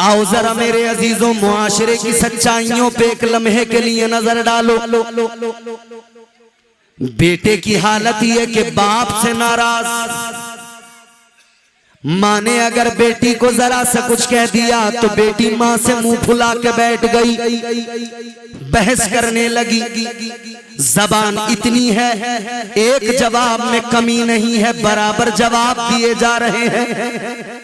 आओ जरा मेरे अजीजों, मुआशरे की सच्चाइयों पे एक लम्हे के लिए नजर डालो। बेटे की हालत ये कि बाप से नाराज, माँ ने अगर बेटी को जरा सा कुछ कह दिया तो बेटी माँ से मुंह फुला के बैठ गई, बहस करने लगी। जबान इतनी है, एक जवाब में कमी नहीं है, बराबर जवाब दिए जा रहे हैं।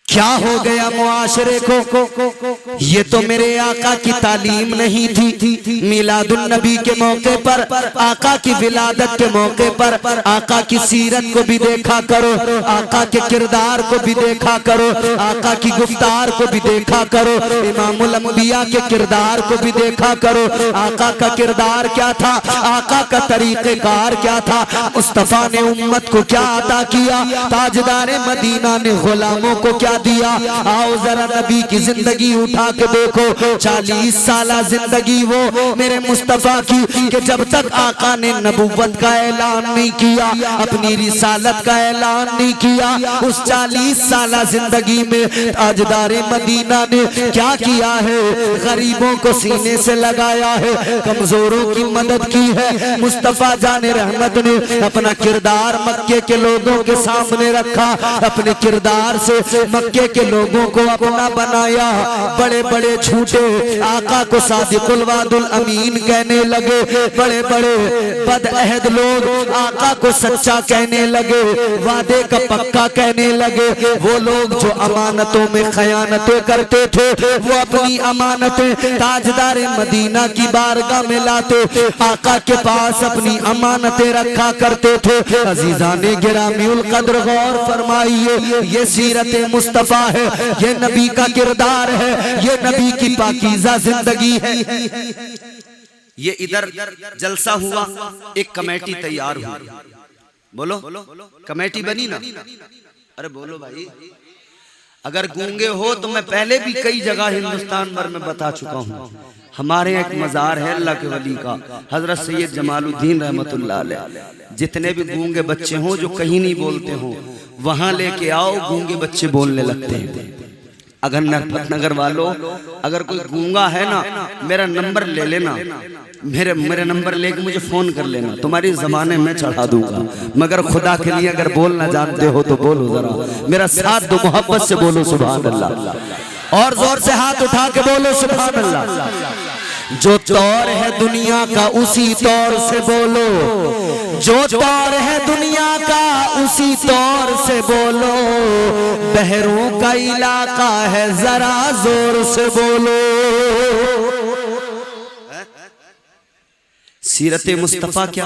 क्या हो गया मुआशरे को? ये तो मेरे आका की तालीम नहीं थी। मिलादुन नबी के मौके पर, आका की विलादत के मौके पर आका की सीरत को भी देखा करो, आका के किरदार को भी देखा करो, आका की गुफ्तार को भी देखा करो, इमामुल अंबिया के किरदार को भी देखा करो। आका का किरदार क्या था, आका का तरीक़ेकार क्या था, मुस्तफा ने उम्मत को क्या अता किया, ताजदार मदीना ने गुलामों को क्या दिया। आओ जरा नबी की जिंदगी उठा के देखो, 40 साला जिंदगी वो मेरे मुस्तफा की, कि जब तक आका ने नबुव्वत का ऐलान नहीं किया, अपनी रिसालत का ऐलान नहीं किया, उस 40 साला जिंदगी में ताजदारे मदीना ने क्या किया है? गरीबों को सीने से लगाया है, कमजोरों की मदद की है। मुस्तफा जाने रहमत ने अपना किरदार मक्के के लोगों के सामने रखा, अपने किरदार से मक्के के लोगों को अपना बनाया। बड़े बड़े झूठे आका को सादिकुल वादुल अमीन कहने लगे, बड़े बड़े बदअहद लोग आका को सच्चा कहने लगे, वादे का पक्का कहने लगे। वो लोग जो अमानतों में खयानतें करते थे, वो अपनी अमानतें ताजदार मदीना की बारगाह में लाते, आका के पास अपनी अमानतें रखा करते थे। अजीजाने गिरामीउल कद्र गौर फरमाइए, ये सीरत मुस्तफा है, ये नबी का किरदार है, ये नबी की पाकीज़ा जिंदगी है। ये इधर जलसा हुआ, एक कमेटी तैयार हुई। बोलो, कमेटी बनी ना? अरे बोलो भाई। अगर गूंगे हो तो मैं पहले भी कई जगह हिंदुस्तान भर में बता चुका हूँ। हमारे एक मजार है अल्लाह के वली का, हजरत सैयद जमालुद्दीन रहमतुल्लाह अलैह। जितने भी गूंगे बच्चे हों जो कहीं नहीं बोलते हों, वहां लेके आओ, गूंगे बच्चे बोलने लगते हैं। अगर नरपत नगर वालों, अगर कोई गूंगा है ना, मेरा नंबर ले लेना, मेरे नंबर लेके मुझे फोन कर लेना, तुम्हारी जमाने में चढ़ा दूंगा। मगर खुदा के लिए अगर बोलना जानते हो तो बोलो, जरा मेरा साथ दो, मोहब्बत से बोलो सुभान अल्लाह, और जोर से हाथ उठा के बोलो सुभान अल्लाह। जो तौर है दुनिया का उसी तौर से बोलो, जो तौर है दुनिया का उसी तौर से बोलो, बहरों का इलाका है जरा जोर से बोलो। सीरत मुस्तफ़ा क्या?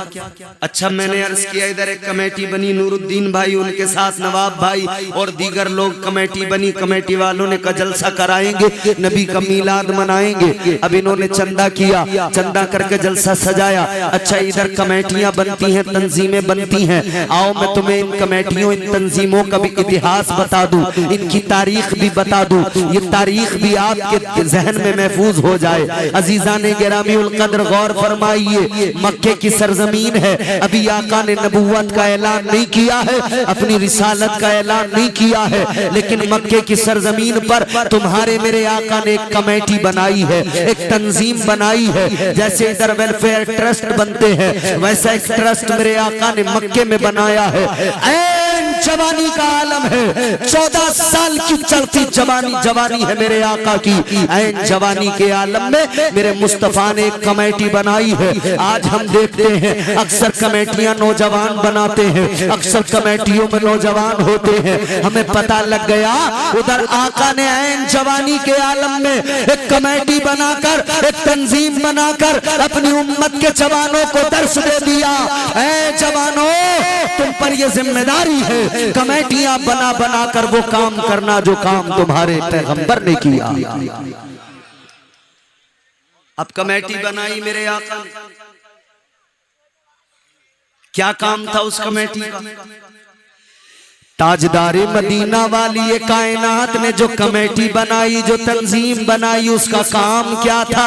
अच्छा, मैंने अर्ज किया इधर एक कमेटी बनी, नूरुद्दीन भाई, उनके साथ नवाब भाई और दीगर लोग कमेटी बनी। कमेटी वालों ने कहा जलसा कराएंगे, नबी का मीलाद मनाएंगे। अब इन्होंने चंदा किया, चंदा करके जलसा सजाया। अच्छा, इधर कमेटियां बनती हैं, तंजीमें बनती हैं। आओ मैं तुम्हें इन कमेटियों, इन तंजीमों का भी इतिहास बता दूं, इनकी तारीख भी बता दूं, ये तारीख भी आपके जहन में महफूज हो जाए। अजीजाने गिरामीउल कद्र गौर फरमाइए, मक्के की सरजमीन है, अभी आका ने नबुव्वत का ऐलान नहीं किया है, अपनी रिसालत का ऐलान नहीं किया है, लेकिन मक्के की सरजमीन पर तुम्हारे मेरे आका ने एक कमेटी बनाई है, एक तंजीम बनाई है। जैसे इधर वेलफेयर ट्रस्ट बनते हैं, वैसा एक ट्रस्ट मेरे आका ने मक्के में बनाया है। जवानी का आलम है, 14 साल की चढ़ती जवानी है मेरे आका की। ऐन जवानी के आलम में मेरे मुस्तफा ने एक कमेटी बनाई है। आज हम देखते हैं अक्सर कमेटियां नौजवान बनाते हैं, अक्सर कमेटियों में नौजवान होते हैं। हमें पता लग गया उधर आका ने ऐन जवानी के आलम में एक कमेटी बनाकर, एक तंजीम बनाकर अपनी उम्मत के जवानों को दर्श दे दिया। ऐ जवानों, तुम पर यह जिम्मेदारी है कमेटियां बना बना कर वो काम करना जो काम तुम्हारे पैगंबर ने किया। अब कमेटी बनाई मेरे आका, क्या काम था उस कमेटी का? ताजदारे मदीना वाली ये कायनात ने जो कमेटी बनाई, जो तंजीम बनाई, उसका काम क्या था?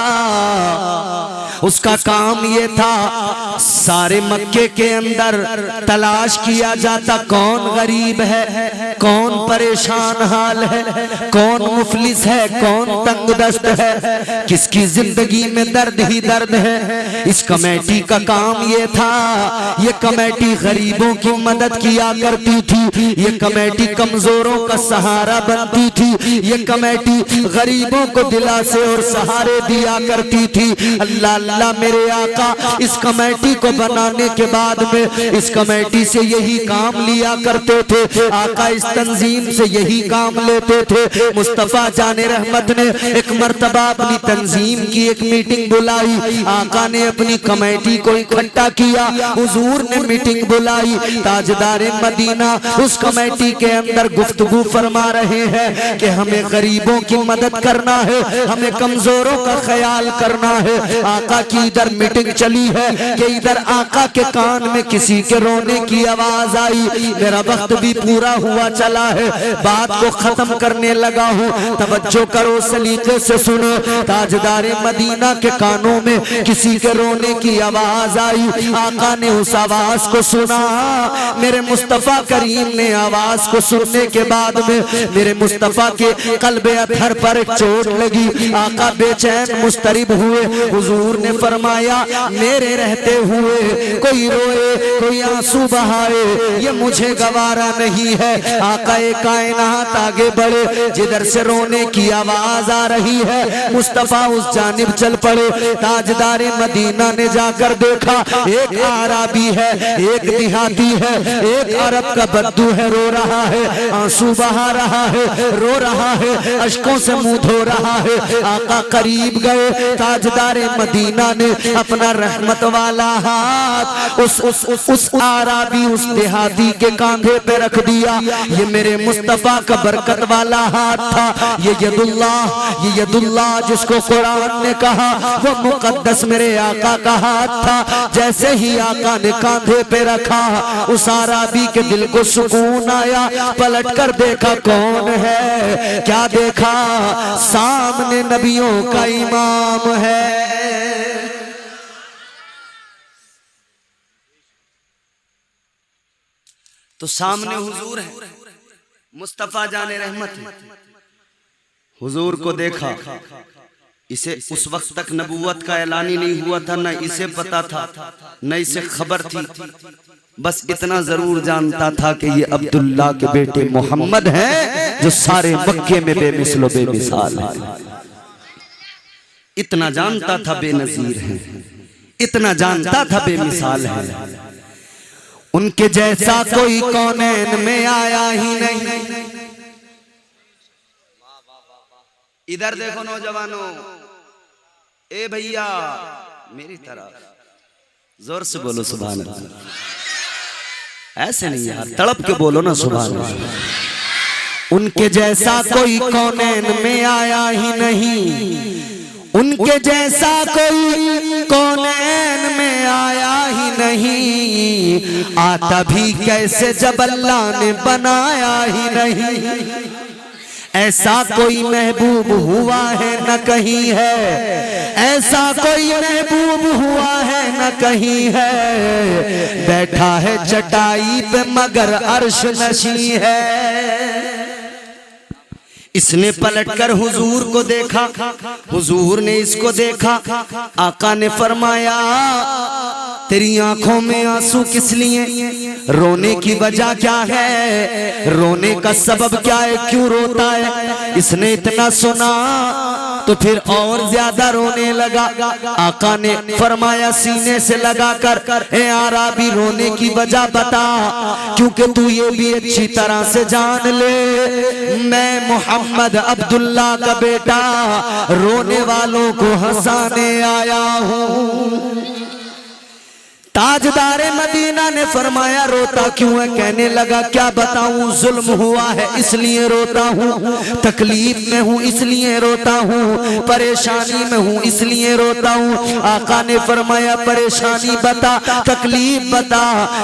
उसका काम ये था, सारे मक्के के अंदर तलाश किया जाता कौन गरीब है, कौन परेशान हाल है, कौन मुफलिस है, कौन तंगदस्त है, किसकी जिंदगी में दर्द ही दर्द है। इस कमेटी का काम ये था। ये कमेटी गरीबों की मदद किया करती थी, ये कमेटी कमजोरों का सहारा बनती थी, ये कमेटी गरीबों को दिलासे और सहारे दिया करती थी। अल्लाह अल्लाह मेरे आका इस कमेटी को बनाने के बाद में इस कमेटी से यही काम लिया करते थे। आका इस तंजीम से यही काम लेते थे। मुस्तफा जाने रहमत ने एक मर्तबा अपनी तंजीम की एक मीटिंग बुलाई। आका ने अपनी कमेटी को इकट्ठा किया, हुजूर ने मीटिंग बुलाई। ताजदारे मदीना उस कमेटी के अंदर गुफ्तगू फरमा रहे हैं कि हमें गरीबों की मदद करना है, हमें कमजोरों का ख्याल करना है। आका की इधर मीटिंग चली है कि इधर आका के कान में किसी के रोने की आवाज आई। मेरा वक्त भी पूरा हुआ चला है, बात को खत्म करने लगा हूँ, तवज्जो करो, सलीके से सुनो। ताजदारे मदीना के कानों में किसी के रोने की आवाज आई। आका ने उस आवाज को सुना। मेरे मुस्तफा करीम ने आवाज को सुनने के बाद में मेरे मुस्तफा के कल्बे अथर पर एक चोट लगी। आका बेचैन मुस्तरिब हुए। हुजूर ने फरमाया मेरे रहते हुए कोई रोए, कोई आंसू बहाए, ये मुझे गवारा नहीं है। आका कायनात आगे बढ़े, जिधर से रोने की आवाज आ रही है मुस्तफा उस जानिब चल पड़े। ताजदारे मदीना ने जाकर देखा, एक आराबी है, एक देहाती है, एक अरब का बद्दू है, रो रहा है, आंसू बहा रहा है, रो रहा है, अश्कों से मुंह धो रहा है। आका करीब गए। ताजदारे मदीना ने अपना रहमत वाला हाथ उस आराबी, उस देहाती के कांधे पे रख दिया। ये मेरे मुस्तफा का बरकत वाला हाथ था। ये यदुल्लाह जिसको कुरान ने कहा वो मुकद्दस मेरे आका का हाथ था। जैसे ही आका ने कांधे पे रखा, उस आराबी के दिल को सुकून आया। पलट कर देखा कौन है, क्या देखा? सामने नबियों का इमाम है। तो सामने हुजूर है, मुस्तफा जाने रहमत है। हुजूर को देखा। इसे उस वक्त तक नबूवत का ऐलान ही नहीं हुआ था, न इसे पता था, न इसे खबर थी। बस इतना जरूर जानता था कि ये अब्दुल्ला के बेटे मोहम्मद हैं जो सारे मक्के में बेमिसलो बेमिसाल है। इतना जानता था बेनजीर है, इतना जानता था बेमिसाल है। उनके जैसा कोई कौनैन में आया ही नहीं। इधर देखो नौजवानों, ए भैया मेरी तरफ जोर से बोलो सुभान अल्लाह। ऐसे नहीं यार, तड़प के बोलो ना सुभान अल्लाह। उनके जैसा कोई कौनैन में आया ही नहीं, उनके जैसा कोई कौनैन में आया ही नहीं। आता भी कैसे जब अल्लाह ने बनाया ही नहीं। ऐसा कोई महबूब हुआ है न कहीं है, ऐसा कोई महबूब हुआ है न कहीं है। बैठा है चटाई पे मगर अर्श नशी है। इसने पलटकर हुजूर को देखा, हुजूर ने इसको देखा। आका ने फरमाया तेरी आंखों में आंसू किस लिए, रोने की वजह क्या है, रोने का सबब क्या है, क्यों रोता है? इसने इतना सुना तो फिर और ज्यादा रोने लगा। आका ने फरमाया सीने से लगाकर, ए आराबी रोने की वजह बता, क्योंकि तू ये भी अच्छी तरह से जान ले मैं मोहम्मद अब्दुल्ला का बेटा रोने वालों को हंसाने आया हूँ। ताजदारे मदीना ने फरमाया रोता क्यों है? कहने लगा क्या बताऊं, जुल्म हुआ है इसलिए रोता हूँ, तकलीफ में हूँ इसलिए रोता हूँ, परेशानी में हूँ इसलिए रोता हूँ। आका ने फरमाया परेशानी बता, तकलीफ बता।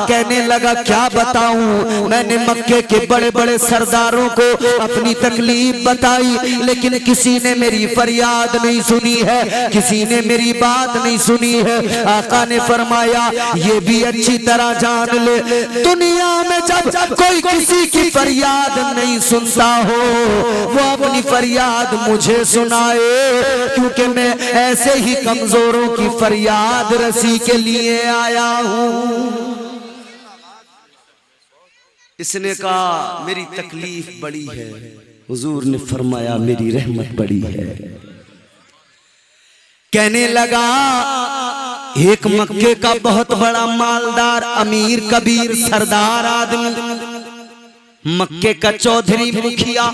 कहने लगा क्या बताऊं? मैंने मक्के के बड़े बड़े सरदारों को अपनी तकलीफ बताई, लेकिन किसी ने मेरी फरियाद नहीं सुनी है, किसी ने मेरी बात नहीं सुनी है। आका ने फरमाया ये भी अच्छी तरह जान ले, दुनिया में जब कोई किसी की फरियाद नहीं सुनता हो, वो अपनी फरियाद मुझे सुनाए, क्योंकि मैं ऐसे ही कमजोरों की फरियाद रसी के लिए आया हूं। इसने कहा मेरी तकलीफ बड़ी है, हुजूर ने फरमाया मेरी रहमत बड़ी है। कहने लगा एक मक्के का बहुत बड़ा मालदार अमीर कबीर सरदार आदमी, मक्के का चौधरी मुखिया,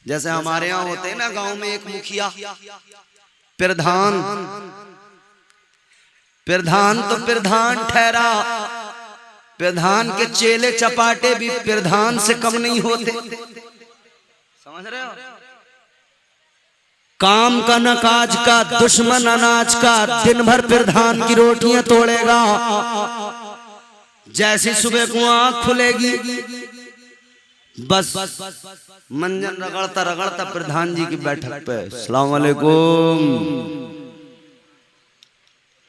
जैसे हमारे यहाँ होते हैं ना गांव में एक मुखिया, प्रधान, प्रधान तो प्रधान ठहरा, प्रधान के चेले चपाटे भी प्रधान से कम नहीं होते, समझ रहे हो? काम का न काज का, दुश्मन अनाज का, दिन भर प्रधान की रोटियां तोड़ेगा। जैसी सुबह को आंख खुलेगी बस मंजन रगड़ता रगड़ता प्रधान जी की बैठक पे अस्सलाम वालेकुम,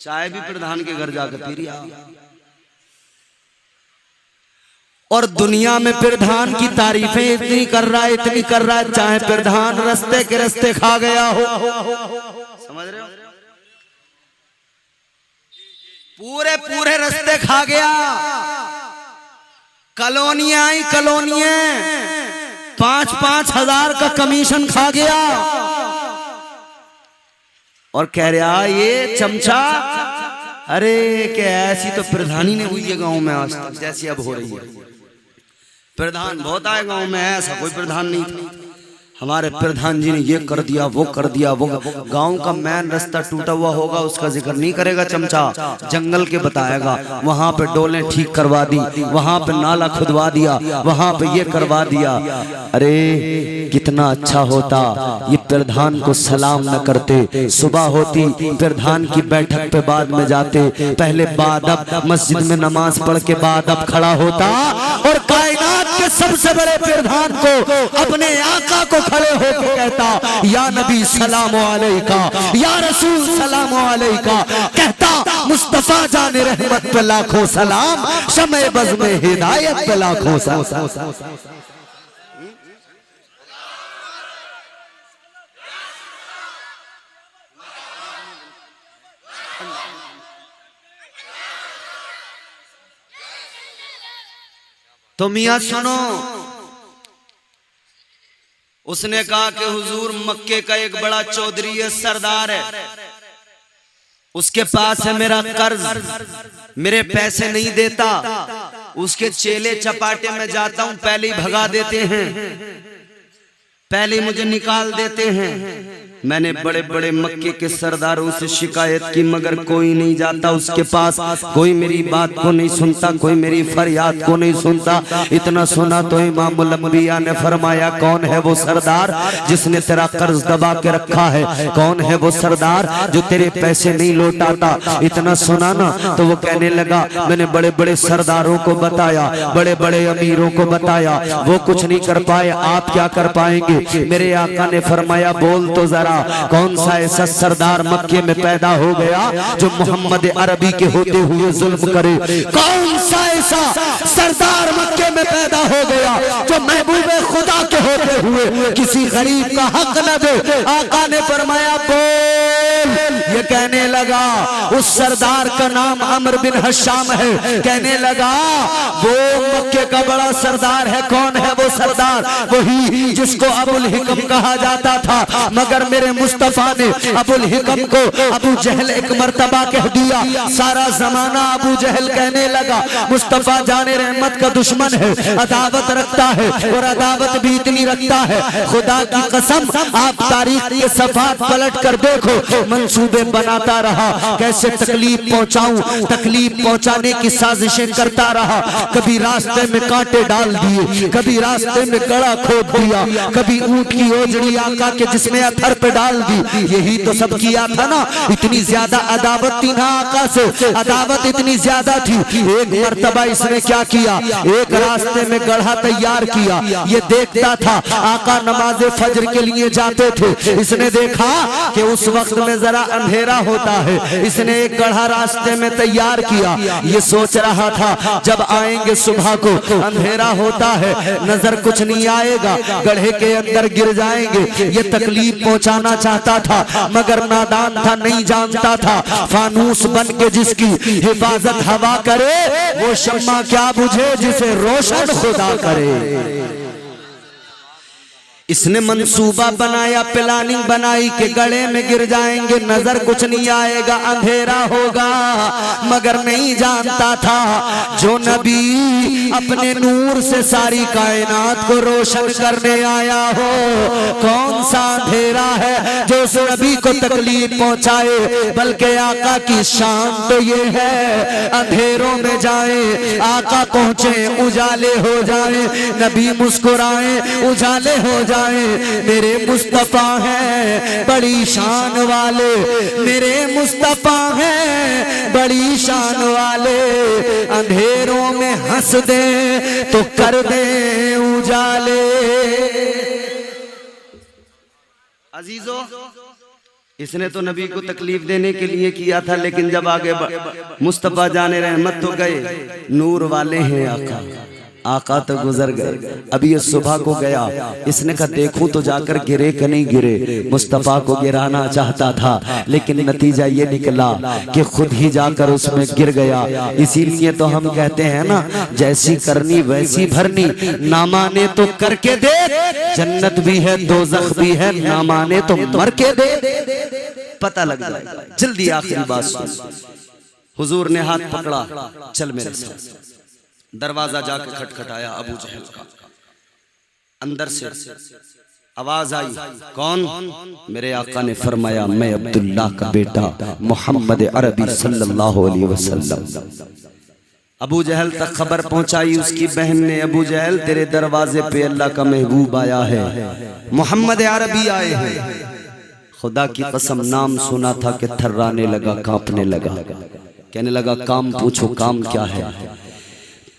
चाय भी प्रधान के घर जाकर पी रिया। और दुनिया में प्रधान की तारीफें इतनी कर रहा है, इतनी कर रहा है, चाहे प्रधान रस्ते के रस्ते खा गया हो, समझ रहे हो? पूरे पूरे रस्ते खा गया, कॉलोनियां आई, कॉलोनियां 5-5 हजार का कमीशन खा गया, और कह रहा ये चमचा, अरे क्या ऐसी तो प्रधानी ने हुई है गांव में आज तक जैसी अब हो रही है। प्रधान बहुत आए गांव में, ऐसा कोई प्रधान नहीं था। हमारे प्रधान जी ने ये कर दिया, वो कर दिया, वो गांव का मेन रास्ता टूटा हुआ होगा उसका जिक्र नहीं करेगा चमचा, जंगल के बताएगा, वहां पे डोलें ठीक करवा दी, वहां पे नाला खुदवा दिया, वहां पे ये करवा दिया। अरे कितना अच्छा होता ये प्रधान को सलाम न करते, सुबह होती प्रधान की बैठक पे बाद में जाते, पहले बादब मस्जिद में नमाज पढ़ के बादब खड़ा होता और कायनात के सबसे बड़े प्रधान को अपने आका को खड़े होकर कहता या नबी सलाम अलैका, या रसूल सलाम अलैका, कहता मुस्तफा जाने रहमत पे लाखों सलाम, शमे बज़ में हिदायत पे लाखों सलाम। तो मियां सुनो, उसने कहा कि हुजूर मक्के का एक बड़ा चौधरी है, सरदार है, उसके पास है मेरा कर्ज, मेरे पैसे नहीं देता, उसके चेले चपाटे में जाता हूं पहले ही भगा देते हैं, पहले मुझे निकाल देते हैं। मैंने बड़े बड़े मक्के के सरदारों से शिकायत की मगर कोई नहीं जाता उसके पास, कोई मेरी बात को नहीं सुनता, कोई मेरी फरियाद को नहीं सुनता। इतना सुना तो इमामुल अंबिया ने फरमाया कौन है वो सरदार जिसने तेरा कर्ज दबा के रखा है, कौन है वो सरदार जो तेरे पैसे नहीं लौटाता। इतना सुना ना तो वो कहने लगा मैंने बड़े बड़े सरदारों को बताया, बड़े बड़े अमीरों को बताया, वो कुछ नहीं कर पाए, आप क्या कर पाएंगे। मेरे आका ने फरमाया बोल तो जरा कौन सा ऐसा सरदार मक्के में पैदा हो गया जो मोहम्मद अरबी के होते हुए जुल्म करे, कौन सा ऐसा सरदार मक्के में पैदा हो गया जो महबूबे खुदा के होते हुए किसी गरीब का हक न दे। आका ने फरमाया बोल। ये कहने लगा उस सरदार का नाम अमर बिन हशाम है। कहने लगा वो मक्के का बड़ा सरदार है। कौन है वो सरदार? वही जिसको अबुल हिकम कहा जाता था, मगर मेरे मुस्तफा ने अबुल हिकम को अबू जहल एक मर्तबा कह दिया। सारा जमाना अबू जहल कहने लगा मुस्तफा जाने रहमत का दुश्मन है, अदावत रखता है, और अदावत भी इतनी रखता है खुदा की कसम आप तारीख के सफात पलट कर देखो, मंसूबे मंसूबे बनाता रहा, कैसे तकलीफ पहुंचाऊं, तकलीफ पहुंचाने की साजिशें करता रहा। कभी रास्ते में कांटे डाल दिए, कभी रास्ते में गड़ा खोद दिया, कभी ऊंट की ओजड़ी आका के जिसमें अथर पे डाल दी। यही तो सब किया था ना। इतनी ज्यादा अदावत थी ना आका से, अदावत इतनी ज्यादा थी। एक मर्तबा इसने क्या किया, एक रास्ते में गढ़ा तैयार किया। ये देखता था आका नमाज फजर के लिए जाते थे। इसने देखा कि उस वक्त में जरा अंधेरा होता है। इसने एक गढ़ा रास्ते में तैयार किया। ये सोच रहा था जब आएंगे सुबह को, अंधेरा होता है, नजर कुछ नहीं आएगा, गढ़े के अंदर गिर जाएंगे। ये तकलीफ पहुंचाना चाहता था मगर नादान था, नहीं जानता था फानूस बन के जिसकी हिफाजत हवा करे वो शम्मा क्या बुझे जिसे रोशन खुदा करे। इसने मंसूबा बनाया, प्लानिंग बनाई कि गले में गिर जाएंगे, नजर कुछ नहीं आएगा, अंधेरा होगा, मगर नहीं जानता था जो नबी अपने नूर से सारी कायनात को रोशन करने आया हो, कौन सा अंधेरा है जो उस नबी को तकलीफ पहुंचाए। बल्कि आका की शान तो ये है अंधेरों में जाए, आका पहुंचे उजाले हो जाए, नबी मुस्कुराए उजाले हो जाए। मेरे मुस्तफा हैं बड़ी शान वाले, मेरे मुस्तफा हैं बड़ी शान वाले, अंधेरों में हंस दे तो कर दे उजाले। अजीजों, इसने तो नबी को तकलीफ देने के लिए किया था, लेकिन जब आगे मुस्तफा जाने रहमत तो गए, नूर वाले हैं आका, आका तो गुजर गए। अभी ये सुबह को गया, इसने कहा देखूं तो जाकर गिरे कि नहीं गिरे। मुस्तफा को गिराना चाहता था लेकिन नतीजा ये निकला कि खुद ही जाकर उसमें गिर गया। इसीलिए तो हम कहते हैं ना, जैसी करनी वैसी भरनी, ना माने तो करके दे, जन्नत भी है दोज़ख भी है, ना माने तो मर के दे, पता लग जाएगा जल्दी। आखिरी बात सुन, हुजूर ने हाथ पकड़ा, चल मेरे साथ। दरवाजा जाके खटखटाया अबू जहल का। अंदर से आवाज आई, कौन? मेरे आका ने फरमाया मैं अब्दुल्ला का बेटा मोहम्मद अरबी सल्लल्लाहु अलैहि वसल्लम। अबू जहल तक खबर पहुंचाई उसकी बहन ने, अबू जहल तेरे दरवाजे पे अल्लाह का महबूब आया है, मोहम्मद अरबी आए हैं। खुदा की कसम नाम सुना था कि थर्राने लगा, कांपने लगा, कहने लगा काम पूछो, काम क्या है?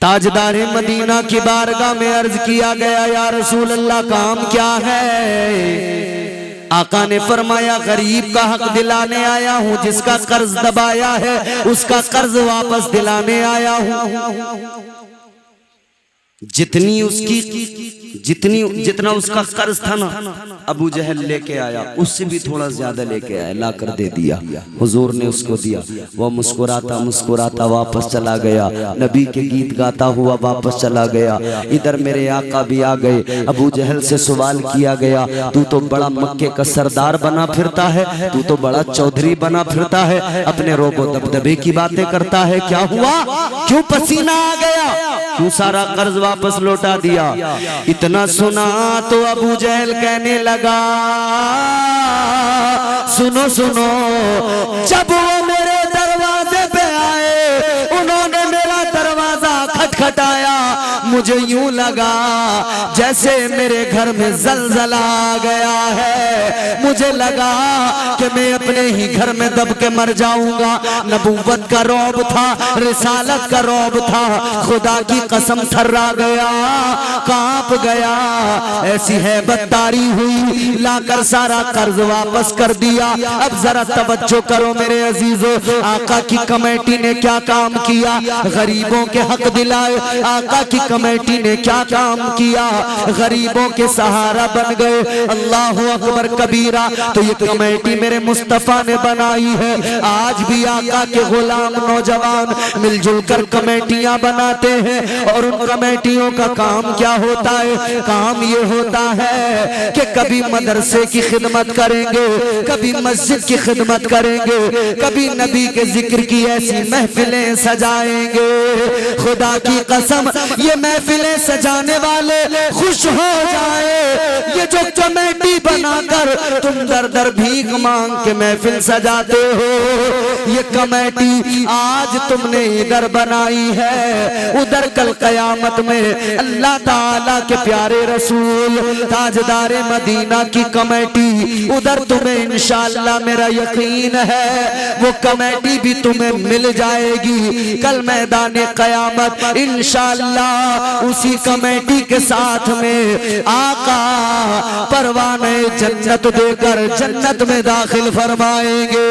ताजदारे मदीना की बारगाह में अर्ज किया गया, या रसूल अल्लाह काम क्या है? आका ने फरमाया गरीब का हक दिलाने आया हूँ, जिसका कर्ज दबाया है उसका कर्ज वापस दिलाने आया हूँ। जितना उसका कर्ज था ना, अबू जहल लेके आया, उससे भी थोड़ा ज्यादा लेके आया, ला कर दे दिया। हुजूर ने उसको दिया, वो मुस्कुराता मुस्कुराता वापस चला गया, नबी के गीत गाता हुआ वापस चला गया। इधर मेरे आका भी आ गए। अबू जहल से सवाल किया गया, तू तो बड़ा मक्के का सरदार बना फिरता है, तू तो बड़ा चौधरी बना फिरता है, अपने रोबो दबदबे की बातें करता है, क्या हुआ? क्यों पसीना आ गया? क्यों सारा कर्ज वापस लौटा दिया? इतना सुना तो अबू जहल कहने लगा, सुनो सुनो, जब वो मेरे दरवाजे पे आए, उन्होंने मेरा दरवाजा खटखटाया, मुझे यूं लगा जैसे मेरे घर में जलजला आ गया है। मुझे लगा कि मैं अपने ही घर में दब के मर जाऊंगा। नबूवत का रौब था, रिसालत का रौब था, खुदा की कसम थर्रा गया, कांप गया, ऐसी हैबत तारी हुई, लाकर सारा कर्ज वापस कर दिया। अब जरा तवज्जो करो मेरे अजीजों, आका की कमेटी ने क्या काम किया? गरीबों के हक दिलाए। आका की कमेटी ने क्या काम किया? गरीबों के सहारा बन गए। अल्लाहु अकबर कबीरा। तो ये कमेटी मेरे मुस्तफा ने बनाई है। आज भी आका के गुलाम नौजवान मिलजुल कर कमेटियां बनाते हैं, और उन कमेटियों का काम क्या होता है? काम ये होता है कि कभी मदरसे की खिदमत करेंगे, कभी मस्जिद की खिदमत करेंगे, कभी नबी के जिक्र की ऐसी महफिलें सजाएंगे। खुदा की की कसम, ये महफिलें सजाने वाले खुश हो जाए। ये जो कमेटी बनाकर तुम दर दर भीख मांग के महफिल सजाते हो, ये कमेटी आज तुमने इधर बनाई है, उधर कल कयामत में अल्लाह ताला के प्यारे रसूल ताजदारे मदीना की कमेटी, उधर तुम्हें इंशाअल्लाह मेरा यकीन है वो कमेटी भी तुम्हें मिल जाएगी। कल मैदान कयामत इंशाअल्लाह उसी कमेटी के साथ में आका परवाने जन्नत देकर जन्नत में दाखिल फरमाएंगे।